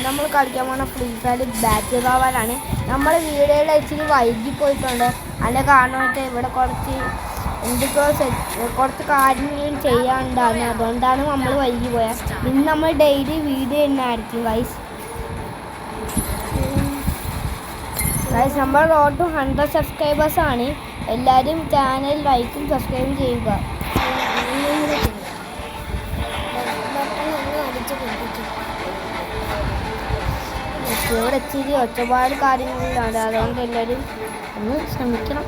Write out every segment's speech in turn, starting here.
നമ്മൾ കളിക്കാൻ പോകുന്ന ഫ്രീ ഫയർ ബാറ്റ് കാവാനാണ്. നമ്മുടെ വീഡിയോയിൽ ഇച്ചിരി വൈകി പോയിട്ടുണ്ട്. അതിൻ്റെ കാരണമായിട്ട് ഇവിടെ കുറച്ച് കാര്യങ്ങൾ ചെയ്യാനുണ്ടായിരുന്നു. അതുകൊണ്ടാണ് നമ്മൾ വൈകി പോയത്. ഇന്ന് നമ്മൾ ഡെയിലി വീഡിയോ തന്നെ ആയിരിക്കും ഗൈസ്. നമ്മൾ റോഡ് ടു 100 സബ്സ്ക്രൈബേഴ്സാണ്. എല്ലാവരും ചാനൽ ലൈക്കും സബ്സ്ക്രൈബും ചെയ്യുക. ഇവിടെ ഇച്ചിരി ഒച്ചപാട് കാര്യങ്ങളിലാണ്. അതുകൊണ്ട് എല്ലാവരും ഒന്ന് ശ്രമിക്കണം.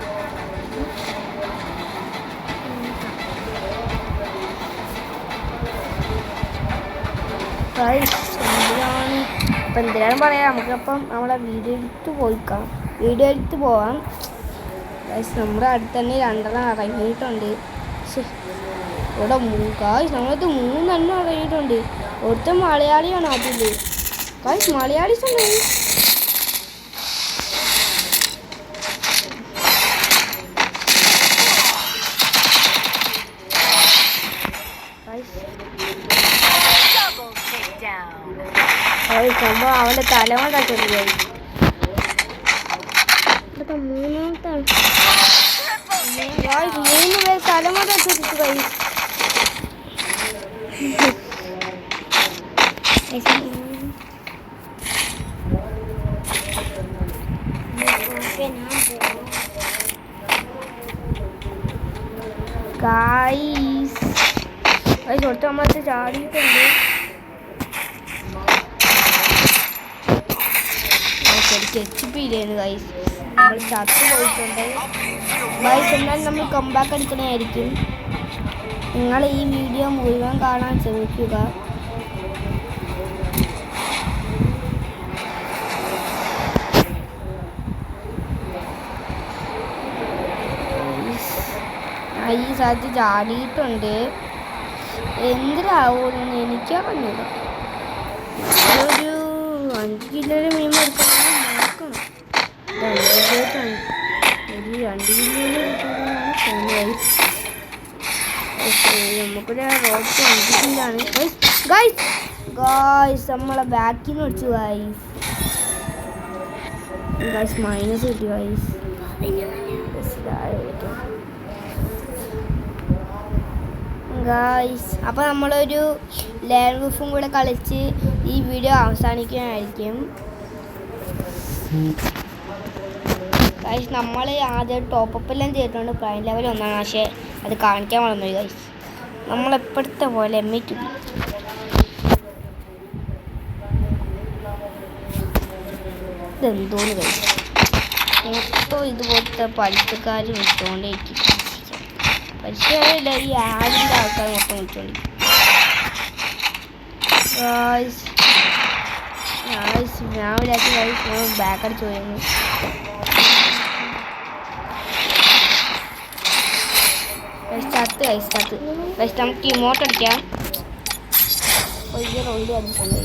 എന്തിനാണ് പറയാം, നമുക്കപ്പം നമ്മളെ വീഡിയോ എടുത്ത് പോവാം. നമ്മുടെ അടുത്ത് തന്നെ 2 ഇറങ്ങിയിട്ടുണ്ട്. ഇവിടെ നമ്മളത് 3 ഇറങ്ങിയിട്ടുണ്ട്. ഒരുത്തൻ മലയാളിയാണ്. അതിൽ മലയാളീസ് ഉണ്ട്. അവന്റെ തലമ തട്ടിട്ടുണ്ട്. 3 പേര് തലമ തട്ടിട്ട് കഴിയും. കൊടുത്ത് നമ്മളത് ചാടിയിട്ടുണ്ട്. ശരിക്കും HP ഇല്ലായിരുന്നു ഗൈസ്. നമ്മൾ ചത്ത് പോയിട്ടുണ്ട് ഗൈസ്. എന്നാലും നമ്മൾ കംബാക്ക് അടിക്കണമായിരിക്കും. നിങ്ങൾ ഈ വീഡിയോ മുഴുവൻ കാണാൻ ശ്രമിക്കുക. ഈ സ്ഥലത്ത് ചാടിയിട്ടുണ്ട്. എന്തിനാവുമെന്ന് എനിക്കറിഞ്ഞില്ല. ഒരു 5 കിലോ മീൻ എടുക്കണം നോക്കണം. 2 കിലോ നമുക്കൊരു റോഡ് 5 കിലാണ് ഗായ്സ്. നമ്മളെ ബാക്കിൽ നിന്ന് വെച്ചു ഗായ്സ്. മൈനസ് കിട്ടി ഗായ്സ്. അപ്പോൾ നമ്മളൊരു ലെയർ റൂഫും കൂടെ കളിച്ച് ഈ വീഡിയോ അവസാനിക്കുകയായിരിക്കും. ഗൈസ് നമ്മൾ ആദ്യം ടോപ്പപ്പ് എല്ലാം ചെയ്തിട്ടുണ്ട്. പ്രൈം ലെവൽ 1, പക്ഷേ അത് കാണിക്കാൻ വളർന്നു ഗൈസ്. നമ്മളെപ്പോഴത്തെ പോലെ M2 ഇതെന്തോന്ന് ഗൈസ്. മൊത്തം ഇതുപോലത്തെ പലിശക്കാർ വിട്ടുകൊണ്ടേയിരിക്കും. പലിശക്കാരില്ല, ഈ ആടിൻ്റെ ആൾക്കാർ മൊത്തം വിട്ടുകൊണ്ടിരിക്കും. ഞാൻ വിചാരിച്ചു ബാക്ക് അടിച്ചു പോയിരുന്നു. ചത്ത് നമുക്ക് ഇമോട്ട് അടിക്കാം. റോഡ് അടിച്ചിട്ടുണ്ട്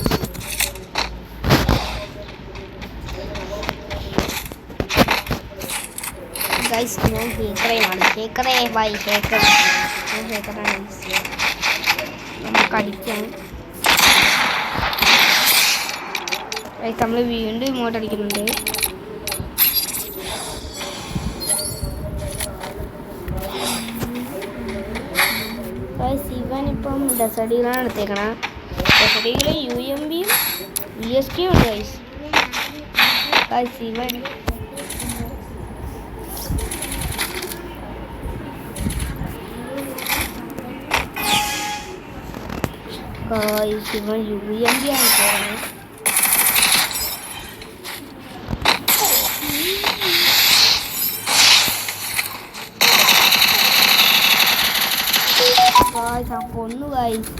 ഗൈസ്. ഞാൻ ഹേക്കറേമാണ്. ഹേക്കറാണ്. നമുക്ക് അടിക്കാം. നമ്മൾ വീണ്ടും ഇങ്ങോട്ട് അടിക്കുന്നുണ്ട്. ഇവനിപ്പം ഡെസഡിയിലാണ് എടുത്തേക്കണം. ഡെസഡിയിൽ UMBയും USKയും ഉണ്ട് ഗൈസ്. ഇവൻ UMB ആണ് പോകുന്നത്. കൊന്നു ഗൈസ്.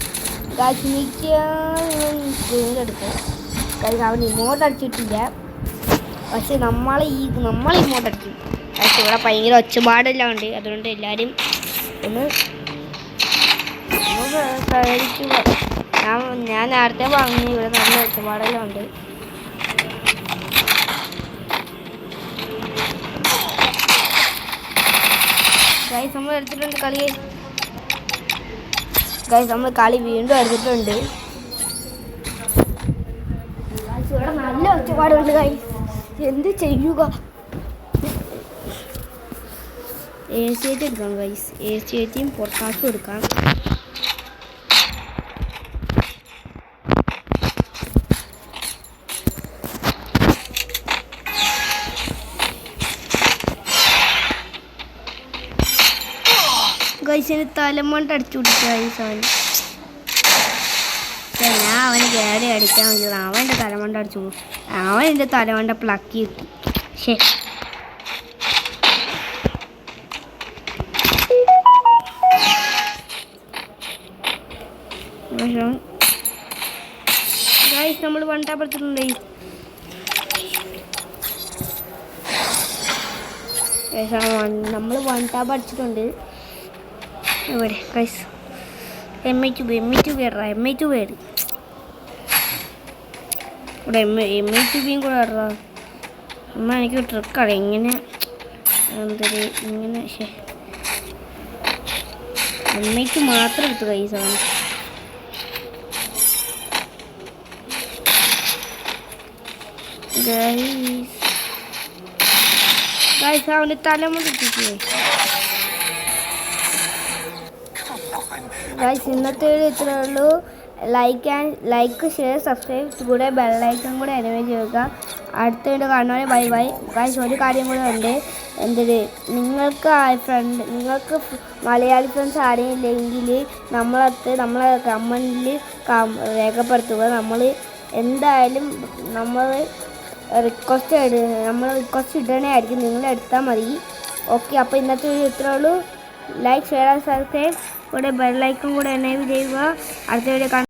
എടുക്കും ഗൈസ്. അവൻ ഇങ്ങോട്ട് അടിച്ചിട്ടില്ല, പക്ഷെ നമ്മൾ ഇങ്ങോട്ട് അടിക്കും. പക്ഷെ ഇവിടെ ഭയങ്കര ഒച്ചപാടെല്ലാം ഉണ്ട്. അതുകൊണ്ട് എല്ലാവരും ഒന്ന് സഹകരിക്കുക. ഞാൻ നേരത്തെ പറഞ്ഞു ഇവിടെ നല്ല ഒച്ചപാടെല്ലാം ഉണ്ട്. ഗൈസ് നമ്മൾ എടുത്തിട്ടുണ്ട് കളി. ഗൈസ് നമ്മൾ കളി വീണ്ടും എടുത്തിട്ടുണ്ട്. ഒച്ചപ്പാടുണ്ട് ഗൈസ്. എന്ത് ചെയ്യുക? AC എടുക്കാം ഗൈസ്. AC പൊട്ടാസും എടുക്കാം. ഗൈസിന് തലമണ്ട അടിച്ചു പിടിക്കുക ഈ സാധനം. ഞാൻ അവന് കേടി അടിക്കാൻ വേണ്ടിയത് അവൻ്റെ തലമണ്ട അടിച്ചു. അവൻ എൻ്റെ തലമണ്ട പ്ലക്കി. ശേ ഗൈസ് നമ്മൾ വണ്ടാപ്പെടുത്തിട്ടുണ്ട്. നമ്മൾ വണ്ടാപ്പ് അടിച്ചിട്ടുണ്ട്. ഇവിടെ ഗൈസ് MA2 ഇടറാ. MA2 പേര് ഇവിടെ MA2 കൂടെ ഇടറാ. അമ്മ എനിക്ക് ട്രിക്കാണ് ഇങ്ങനെ എന്തൊരു ഇങ്ങനെ. MA2 മാത്രം എടുത്തു ഗൈസ് അവൻ. ഗൈസ് അവൻ്റെ തലമുടി ഇട്ടിട്ട് ഗൈസ് ഇന്നത്തെ ഇത്രയേ ഉള്ളൂ. ലൈക്ക് ഷെയർ സബ്സ്ക്രൈബ് കൂടെ ബെല്ലൈക്കൺ കൂടെ എനേബിൾ ചെയ്യുക. അടുത്ത വീഡിയോ കാണുന്നവരെ ബൈ ബൈ. ഗൈസ് ഒരു കാര്യം കൂടെ ഉണ്ട്. നിങ്ങൾക്ക് മലയാളി ഫ്രണ്ട്സ് ആരെയില്ലെങ്കിൽ നമ്മളെ കമൻറ്റിൽ രേഖപ്പെടുത്തുക. നമ്മൾ എന്തായാലും നമ്മൾ റിക്വസ്റ്റ് ഇടണേ ആയിരിക്കും. നിങ്ങൾ എടുത്താൽ മതി. ഓക്കെ, അപ്പോൾ ഇന്നത്തെ വീഡിയോ ഇത്രയേ ഉള്ളൂ. ലൈക്ക് ഷെയർ സബ്സ്ക്രൈബ് കൂടെ ബെല്ലൈക്കൺ കൂടെ എനേബിൾ ചെയ്യുക. അടുത്ത വീഡിയോ